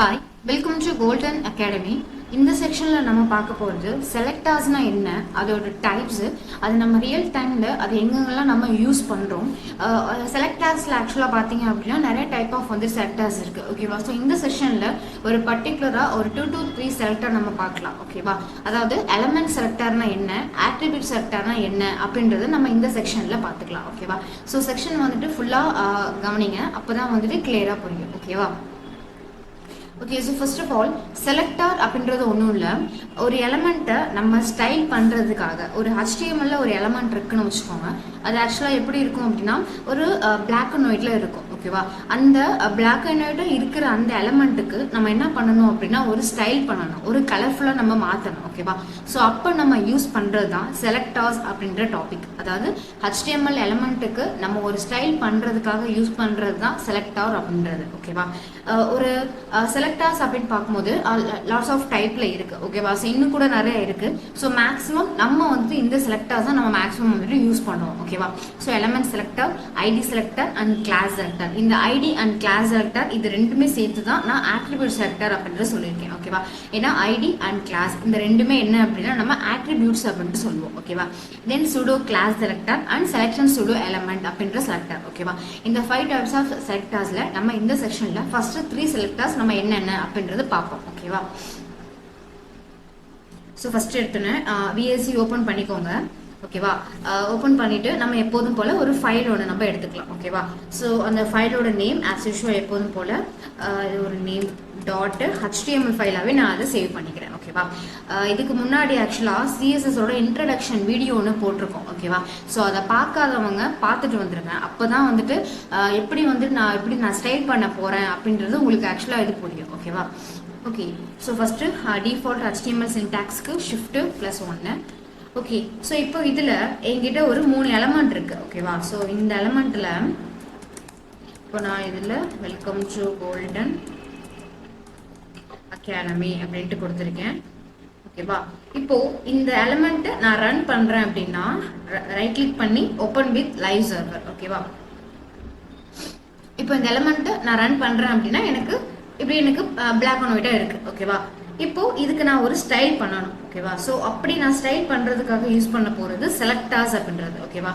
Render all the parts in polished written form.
Hi, welcome to Golden Academy. In this section la nama paaka poradhu selectors na enna adoda types adu nama real time la adu engengalla nama use pandrom selectors la actually pathinga appadina nariya type of vandu selectors irukku okay va so இந்த செக்ஷன்ல ஒரு particular ஒரு 2 to 3 selector நம்ம பார்க்கலாம் okay வா அதாவது element selector na என்ன attribute selector na என்ன அப்படின்றது நம்ம இந்த செக்ஷன்ல பார்த்துக்கலாம் okay வா so செக்ஷன் வந்துட்டு ஃபுல்லா கவனிங்க அப்பதான் வந்துட்டு கிளியரா புரியும் okay வா Okay, so first of all, selector அப்படின்றது ஒண்ணும் இல்ல ஒரு எலிமெண்ட்டை நம்ம ஸ்டைல் பண்றதுக்காக ஒரு HTML ல ஒரு எலிமெண்ட் இருக்குன்னு வெச்சுக்கோங்க அது एक्चुअली எப்படி இருக்கும் அப்படினா ஒரு black and white ல இருக்கும் ஓகேவா அந்த black and white இருக்கிற அந்த எலிமெண்ட்க்கு நம்ம என்ன பண்ணனும் அப்படினா ஒரு ஸ்டைல் பண்ணனும் ஒரு கலர்ஃபுல்லா நம்ம மாத்தணும் ஓகேவா சோ அப்ப நம்ம யூஸ் பண்றது தான் செலக்டர்ஸ் அப்படிங்கற டாபிக் அதாவது HTML எலிமெண்ட்க்கு நம்ம ஒரு ஸ்டைல் பண்றதுக்காக யூஸ் பண்றது தான் செலக்டர் அப்படின்றது ஓகேவா ஒரு செலக்டர்ஸ் அப்படினு பாக்கும்போது லாட்ஸ் ஆஃப் டைப்ல இருக்கு ஓகேவா சோ இன்னும் கூட நிறைய இருக்கு சோ மேக்ஸिमम நம்ம வந்து இந்த செலக்டர்ஸ் நம்ம மேக்ஸिमम வந்து யூஸ் பண்ணுவோம் ஓகேவா so element selector ID selector and class selector இந்த ஐடி அண்ட் கிளாஸ் செலக்டர் இது ரெண்டுமே சேர்த்து தான் நான் அட்ரிபியூட் செலக்டர் அப்படினு சொல்லிருக்கேன் ஓகேவா ஏனா ஐடி அண்ட் கிளாஸ் இந்த ரெண்டுமே என்ன அப்படினா நம்ம அட்ரிபியூட்ஸ் அப்படினு சொல்லுவோம் ஓகேவா then pseudo-class selector and selection pseudo element அப்படிங்கற செலக்டர் ஓகேவா இந்த 5 types of selectorsல நம்ம இந்த செக்ஷன்ல first 3 selectors நம்ம என்னென்ன அப்படின்றது பாப்போம் ஓகேவா சோ ஃபர்ஸ்ட் எடுத்துனே VLC ஓபன் பண்ணிக்கோங்க ஓகேவா ஓபன் பண்ணிட்டு நம்ம எப்போதும் போல ஒரு ஃபைலோட நம்ம எடுத்துக்கலாம் ஓகேவா சோ அந்த ஃபைலோட நேம் as usual எப்போதும் போல இது ஒரு நேம் டாட் HTML ஃபைலாவே நான் அதை சேவ் பண்ணிக்கிறேன் ஓகேவா இதுக்கு முன்னாடி एक्चुअली CSS ஓட இன்ட்ரோடக்ஷன் வீடியோ ஒன்னு போட்டுருக்கோம் ஓகேவா சோ அத பார்க்காதவங்க பார்த்துட்டு வந்துருங்க அப்பதான் வந்துட்டு எப்படி வந்து நான் ஸ்டைல் பண்ண போறேன் அப்படின்றது உங்களுக்கு एक्चुअली இது புரியும் ஓகேவா okay so first default HTML சின்டாக்ஸ்க்கு shift+1 okay so இப்போ இதுல என்கிட்ட ஒரு 3 எலிமெண்ட் இருக்கு ஓகேவா சோ இந்த எலிமெண்ட்ல இப்போ நான் இதுல வெல்கம் டு கோல்டன் அகாடமி அப்படினு கொடுத்திருக்கேன் ஓகேவா இப்போ இந்த எலிமெண்ட் நான் ரன் பண்றேன் அப்படினா ரைட் கிளிக் பண்ணி ஓபன் வித் லைவ் சர்வர் ஓகேவா இப்போ இந்த எலிமெண்ட் நான் ரன் பண்றேன் அப்படினா எனக்கு black and white இருக்கு ஓகேவா இப்போ இதுக்கு நான் ஒரு ஸ்டைல் பண்ணனும் ஓகேவா சோ அப்படி நான் ஸ்டைல் பண்றதுக்காக யூஸ் பண்ண போறது செலக்டர்ஸ் அப்படின்றது ஓகேவா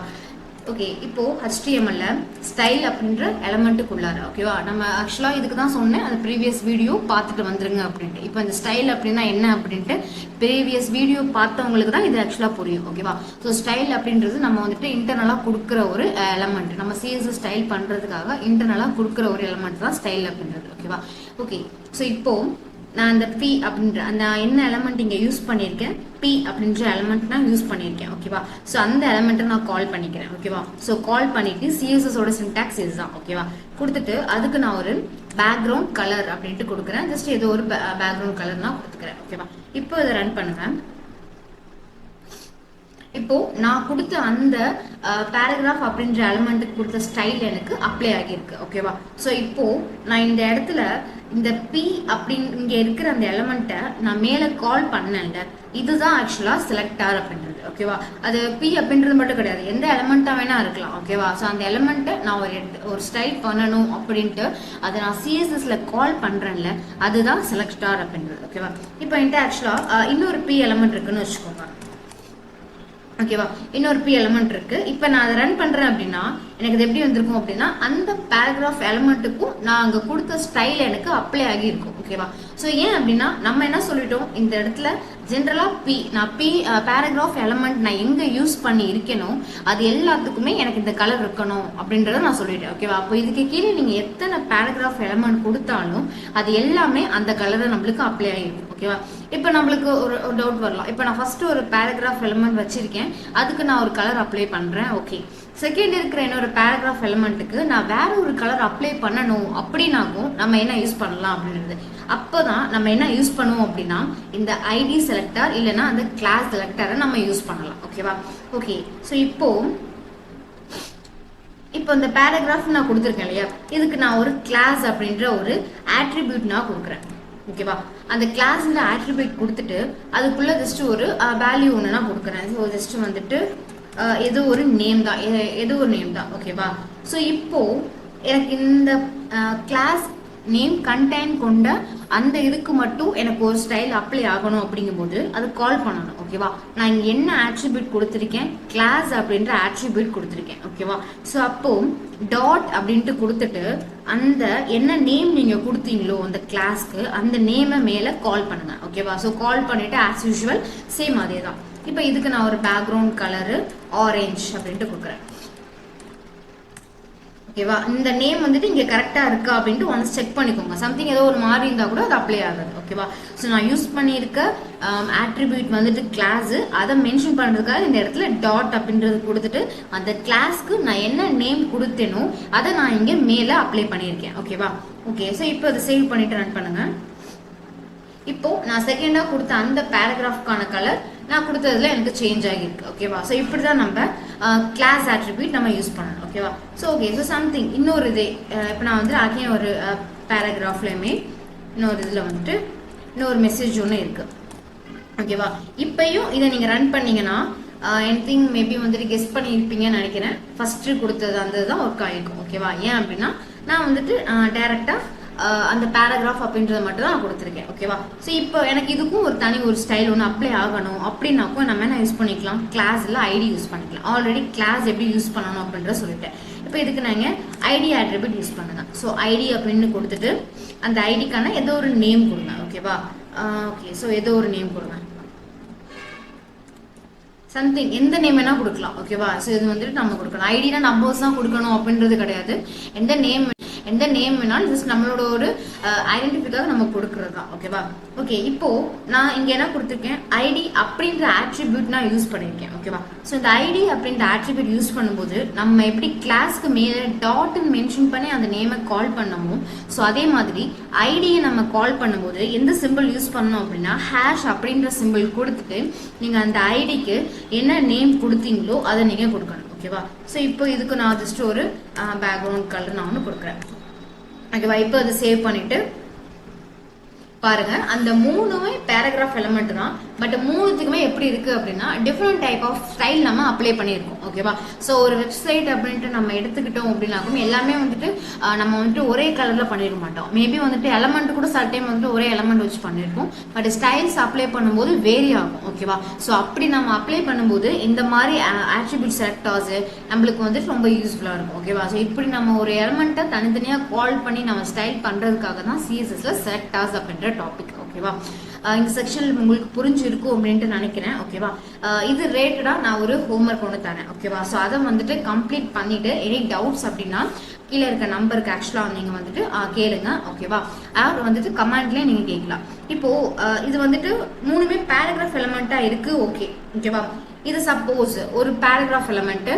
ஓகே இப்போ HTML ல ஸ்டைல் அப்படிங்கற எலிமெண்ட்க்குள்ளார ஓகேவா நம்ம एक्चुअली இதுக்கு தான் சொன்னேன் அந்த previous வீடியோ பார்த்துட்டு வந்துருங்க அப்படினு இப்போ இந்த ஸ்டைல் அப்படினா என்ன அப்படினு previous வீடியோ பார்த்தவங்களுக்கு தான் இது एक्चुअली புரியும் ஓகேவா சோ ஸ்டைல் அப்படின்றது நம்ம வந்துட்டு இன்டர்னலா கொடுக்கிற ஒரு எலிமெண்ட் நம்ம CSS ஸ்டைல் பண்றதுக்காக இன்டர்னலா கொடுக்கிற ஒரு எலிமெண்ட் தான் ஸ்டைல் அப்படின்றது ஓகேவா ஓகே சோ இப்போ நான் அந்த p அப்படிங்கற அந்த என்ன எலிமெண்ட் இங்க யூஸ் பண்ணிருக்கேன் p அப்படிங்கற எலிமெண்ட் நான் யூஸ் பண்ணிருக்கேன் ஓகேவா சோ அந்த எலிமெண்ட்ட நான் கால் பண்ணிக்கிறேன் ஓகேவா சோ கால் பண்ணிட்டு CSS ஓட சின்டாக்ஸ் இதுதான் ஓகேவா கொடுத்துட்டு அதுக்கு நான் ஒரு பேக்ரவுண்ட் கலர் அப்படினு கொடுக்கிறேன் ஜஸ்ட் ஏதோ ஒரு பேக்ரவுண்ட் கலர் நான் கொடுத்துக்கிறேன் ஓகேவா இப்போ இத ரன் பண்ணுங்க இப்போ நான் கொடுத்த அந்த பாராகிராஃப் அப்படிங்கற எலிமெண்ட்க்கு கொடுத்த ஸ்டைல் எனக்கு அப்ளை ஆகிருக்கு ஓகேவா சோ இப்போ நான் இந்த இடத்துல இந்த p அப்படிங்க இங்க இருக்கிற அந்த எலிமெண்ட்ட நான் மேல கால் பண்ணேன்ல இதுதான் एक्चुअली செலக்டர் அப்படின்றது ஓகேவா அது p அப்படின்றது மட்டும் கிடையாது எந்த எலிமெண்டா வேணா இருக்கலாம் ஓகேவா சோ அந்த எலிமெண்ட்ட நான் ஒரு ஸ்டைல் பண்ணனும் அப்படினு அத நான் CSS ல கால் பண்றேன்ல அதுதான் செலக்டர் அப்படின்றது ஓகேவா இப்போ இந்த एक्चुअली இன்னொரு p எலிமெண்ட் இருக்குன்னு வெச்சுக்கோங்க ஓகேவா இன்னொரு p எலிமெண்ட் இருக்கு இப்போ நான் அத ரன் பண்றேன் அப்படினா எனக்கு இது எப்படி வந்திருக்கும் அப்படினா அந்த பாராகிராஃப் எலிமெண்ட்க்கு நான் அங்க கொடுத்த ஸ்டைல் எனக்கு அப்ளை ஆகி இருக்கும் ஓகேவா சோ ஏன் அப்படினா நம்ம என்ன சொல்லிட்டோம் இந்த இடத்துல ஜெனரலா நான் பாராகிராஃப் எலிமெண்ட் நான் எங்க யூஸ் பண்ணி இருக்கேனோ அது எல்லாத்துக்குமே எனக்கு இந்த கலர் இருக்கணும் அப்படின்றத நான் சொல்லிட்டேன் ஓகேவா அப்போ இதுக்கு கீழ நீங்க எத்தனை பாராகிராஃப் எலிமெண்ட் கொடுத்தாலும் அது எல்லாமே அந்த கலரை நமக்கு அப்ளை ஆகிருக்கும் ஓகேவா இப்போ நமக்கு ஒரு டவுட் வரலாம் இப்போ நான் ஃபர்ஸ்ட் ஒரு பாராகிராஃப் எலிமெண்ட் வச்சிருக்கேன் அதுக்கு நான் ஒரு கலர் அப்ளை பண்றேன் ஓகே செகண்ட் இருக்கிற இன்னொரு பாராகிராஃப் எலிமெண்ட்க்கு நான் வேற ஒரு கலர் அப்ளை பண்ணனும் அப்படினாக்கும் நம்ம என்ன யூஸ் பண்ணலாம் அப்படின்றது அப்பதான் நம்ம என்ன யூஸ் பண்ணுவோம் அப்படினா இந்த ஐடி செலக்டர் இல்லனா அந்த கிளாஸ் செலக்டரை நம்ம யூஸ் பண்ணலாம் ஓகேவா ஓகே சோ இப்போ இந்த பாராகிராஃப் நான் கொடுத்திருக்கேன் இல்லையா இதுக்கு நான் ஒரு கிளாஸ் அப்படிங்கற ஒரு அட்ரிபியூட் நான் கொடுக்கிறேன் ஓகேவா அந்த கிளாஸ்ல அட்ரிபியூட் கொடுத்துட்டு அதுக்குள்ள ஜஸ்ட் ஒரு வேல்யூ ஒன்னு நான் கொடுக்கிறேன் சோ ஜஸ்ட் வந்துட்டு ஏதோ ஒரு நேம் தான் ஓகேவா சோ இப்போ எனக்கு இந்த கிளாஸ் நேம் கண்டெயின் கொண்ட அந்த இதுக்கு மட்டும் எனக்கு ஒரு ஸ்டைல் அப்ளை ஆகணும் அப்படிங்கும்போது அது கால் பண்ணணும். ஓகேவா, நான் இங்கே என்ன ஆட்ரிபியூட் கொடுத்துருக்கேன், கிளாஸ் அப்படின்ற ஆட்ரிபியூட் கொடுத்துருக்கேன். ஓகேவா, ஸோ அப்போ டாட் அப்படின்ட்டு கொடுத்துட்டு அந்த என்ன நேம் நீங்கள் கொடுத்தீங்களோ அந்த கிளாஸ்க்கு அந்த நேமை மேலே கால் பண்ணுங்க. ஓகேவா, ஸோ கால் பண்ணிட்டு ஆஸ் யூஷுவல் சேம் அதே தான். இப்போ இதுக்கு நான் ஒரு பேக்ரவுண்ட் கலரு ஆரஞ்ச் அப்படின்ட்டு கொடுக்குறேன். ஓகேவா, இந்த நேம் வந்துட்டு இங்கே கரெக்டாக இருக்கா அப்படின்ட்டு ஒன்ஸ் செக் பண்ணிக்கோங்க. சம்திங் ஏதோ ஒரு மாதிரி இருந்தால் கூட அது அப்ளை ஆகாது. ஓகேவா, ஸோ நான் யூஸ் பண்ணியிருக்க ஆட்ரிபியூட் வந்துட்டு கிளாஸு, அதை மென்ஷன் பண்ணுறதுக்காக இந்த இடத்துல டாட் அப்படின்றது கொடுத்துட்டு அந்த கிளாஸ்க்கு நான் என்ன நேம் கொடுத்தேனோ அதை நான் இங்கே மேலே அப்ளை பண்ணியிருக்கேன். ஓகேவா, ஓகே, ஸோ இப்போ அதை சேவ் பண்ணிட்டு ரன் பண்ணுங்க. இப்போ நான் செகண்டாக கொடுத்த அந்த பேராகிராஃப்கான கலர் நான் கொடுத்ததுல எனக்கு சேஞ்ச் ஆகிருக்கு. ஓகேவா, ஸோ இப்படி தான் நம்ம கிளாஸ் ஆட்ரிபியூட் நம்ம யூஸ் பண்ணணும். ஓகேவா, ஸோ ஓகே, ஸோ சம்திங் இன்னொரு இது இப்போ நான் வந்து அகைன் ஒரு பேராகிராஃப்லையுமே இன்னொரு இதில் வந்துட்டு இன்னொரு மெசேஜ் ஒன்று இருக்குது. ஓகேவா, இப்பயும் இதை நீங்கள் ரன் பண்ணீங்கன்னா எனிதிங் மேபி வந்துட்டு கெஸ் பண்ணியிருப்பீங்கன்னு நினைக்கிறேன். ஃபஸ்ட்டு கொடுத்தது அந்த தான் ஒர்க் ஆகிருக்கும். ஓகேவா, ஏன் அப்படின்னா நான் வந்துட்டு டைரெக்டாக அந்த பேராகிராஃப் அப்படின்றத மட்டும் தான் நான் கொடுத்துருக்கேன். ஓகேவா, ஸோ இப்போ எனக்கு இதுக்கும் ஒரு தனி ஒரு ஸ்டைல் ஒன்று அப்ளை ஆகணும் அப்படின்னாக்கும் நம்ம என்ன யூஸ் பண்ணிக்கலாம், கிளாஸில் ஐடி யூஸ் பண்ணிக்கலாம். ஆல்ரெடி கிளாஸ் எப்படி யூஸ் பண்ணணும் அப்படின்றத சொல்லிட்டேன். இப்போ இதுக்கு நாங்கள் ஐடி ஆட்ரிபியூட் யூஸ் பண்ணுங்க. ஸோ ஐடி அப்படின்னு கொடுத்துட்டு அந்த ஐடிக்கான ஏதோ ஒரு நேம் கொடுங்க. ஓகேவா, ஓகே, ஸோ ஏதோ ஒரு நேம் கொடுங்க. சம்திங் எந்த நேம் வேணா கொடுக்கலாம். ஓகேவா, ஸோ இது வந்துட்டு நம்ம கொடுக்கணும். ஐடினா நம்பர்ஸ் தான் கொடுக்கணும் அப்படின்றது கிடையாது. எந்த நேம் வேணாலும் ஜஸ்ட் நம்மளோட ஒரு ஐடென்டிஃபிக்காக நம்ம கொடுக்கறது தான். ஓகேவா, ஓகே, இப்போ நான் இங்கே என்ன கொடுத்துருக்கேன், ஐடி அப்படின்ற ஆட்ரிபியூட் நான் யூஸ் பண்ணியிருக்கேன். ஓகேவா, ஸோ இந்த ஐடி அப்படின்ற ஆட்ரிபியூட் யூஸ் பண்ணும்போது நம்ம எப்படி கிளாஸ்க்கு மேலே டாட்னு மென்ஷன் பண்ணி அந்த நேமை கால் பண்ணமோ, ஸோ அதே மாதிரி ஐடியை நம்ம கால் பண்ணும்போது எந்த சிம்பிள் யூஸ் பண்ணோம் அப்படின்னா ஹேஷ் அப்படின்ற சிம்பிள் கொடுத்துட்டு நீங்கள் அந்த ஐடிக்கு என்ன நேம் கொடுத்தீங்களோ அதை நீங்கள் கொடுக்கணும். ஓகேவா, ஸோ இப்போ இதுக்கு நான் ஜஸ்ட் ஒரு பேக்ரவுண்ட் கலர் நான் ஒன்று கொடுக்குறேன். ஓகேவா, இப்போ அதை சேவ் பண்ணிட்டு பாருங்க, அந்த மூணுமே பேராகிராஃப் எலிமெண்ட் தான். பட் மூணுத்துக்குமே எப்படி இருக்கு அப்படின்னா டிஃப்ரெண்ட் டைப் ஆஃப் ஸ்டைல் நம்ம அப்ளை பண்ணியிருக்கோம். ஓகேவா, ஸோ ஒரு வெப்சைட் அப்படின்ட்டு நம்ம எடுத்துக்கிட்டோம் அப்படின்னாக்கும் எல்லாமே வந்துட்டு நம்ம வந்துட்டு ஒரே கலர்ல பண்ணிருக்க மாட்டோம். மேபி வந்துட்டு எலமெண்ட் கூட சில டைம் வந்துட்டு ஒரே எலமெண்ட் வச்சு பண்ணிருக்கோம். பட் ஸ்டைல்ஸ் அப்ளை பண்ணும்போது வேரி ஆகும். ஓகேவா, ஸோ அப்படி நம்ம அப்ளை பண்ணும்போது இந்த மாதிரி ஆட்ரிபியூட் செலக்டர்ஸ் நம்மளுக்கு வந்துட்டு ரொம்ப யூஸ்ஃபுல்லாக இருக்கும். ஓகேவா, ஸோ இப்படி நம்ம ஒரு எலமெண்ட்டை தனித்தனியாக கால் பண்ணி நம்ம ஸ்டைல் பண்ணுறதுக்காக தான் சிஎஸ்எஸ்ல செலக்டர்ஸ் அப்படின்ற டாபிக். ஓகேவா, இந்த செக்ஷன் உங்களுக்கு புரிஞ்சிருக்கும் அப்படின்ட்டு நினைக்கிறேன். ஓகேவா, இது ரிலேட்டடா நான் ஒரு ஹோம்ஒர்க் ஒன்று தரேன். ஓகேவா, ஸோ அதை வந்துட்டு கம்ப்ளீட் பண்ணிட்டு எனி டவுட்ஸ் அப்படின்னா கீழே இருக்க நம்பருக்கு ஆக்சுவலாக நீங்கள் வந்துட்டு கேளுங்க. ஓகேவா, அவர் வந்துட்டு கமெண்ட்லேயே நீங்கள் கேட்கலாம். இப்போ இது வந்துட்டு மூணுமே பேராகிராஃப் எலிமெண்ட்டாக இருக்கு. ஓகேவா, இது சப்போஸ் ஒரு பேராகிராஃப் எலிமெண்ட்டு,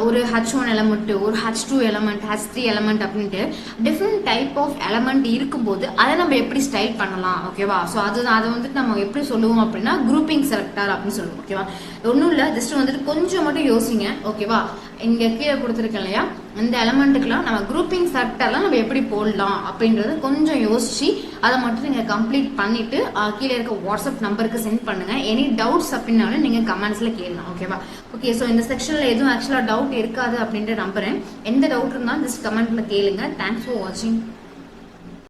ஒரு H1 எலமெண்ட், ஒரு H2 எலமெண்ட், H3 எலமெண்ட் அப்படின்ட்டு டிஃப்ரெண்ட் டைப் ஆஃப் எலமெண்ட் இருக்கும்போது அதை நம்ம எப்படி ஸ்டைல் பண்ணலாம். ஓகேவா, ஸோ அதை வந்துட்டு நம்ம எப்படி சொல்லுவோம் அப்படின்னா குரூப்பிங் செலக்டர் அப்படின்னு சொல்லுவோம். ஓகேவா, ஒன்றும் இல்லை, ஜஸ்ட் வந்துட்டு கொஞ்சம் மட்டும் யோசிங்க. ஓகேவா, இங்கே கீழே கொடுத்துருக்கேன் இல்லையா, இந்த எலமெண்ட்டுக்கெல்லாம் நம்ம குரூப்பிங் செலக்டர்லாம் நம்ம எப்படி போடலாம் அப்படின்றது கொஞ்சம் யோசிச்சு அதை மட்டும் நீங்கள் கம்ப்ளீட் பண்ணிட்டு கீழே இருக்க வாட்ஸ்அப் நம்பருக்கு சென்ட் பண்ணுங்க. எனி டவுட்ஸ் அப்படின்னாலும் நீங்கள் கமெண்ட்ஸில் கேட்கலாம். ஓகேவா, ஓகே, ஸோ இந்த செக்ஷனில் எதுவும் ஆக்சுவலாக டவுட் இருக்காது அப்படின்ட்டு நம்புறேன். எந்த டவுட் இருந்தாலும் ஜஸ்ட் கமெண்ட்ல கேளுங்க. தேங்க்ஸ் ஃபார் வாட்சிங்.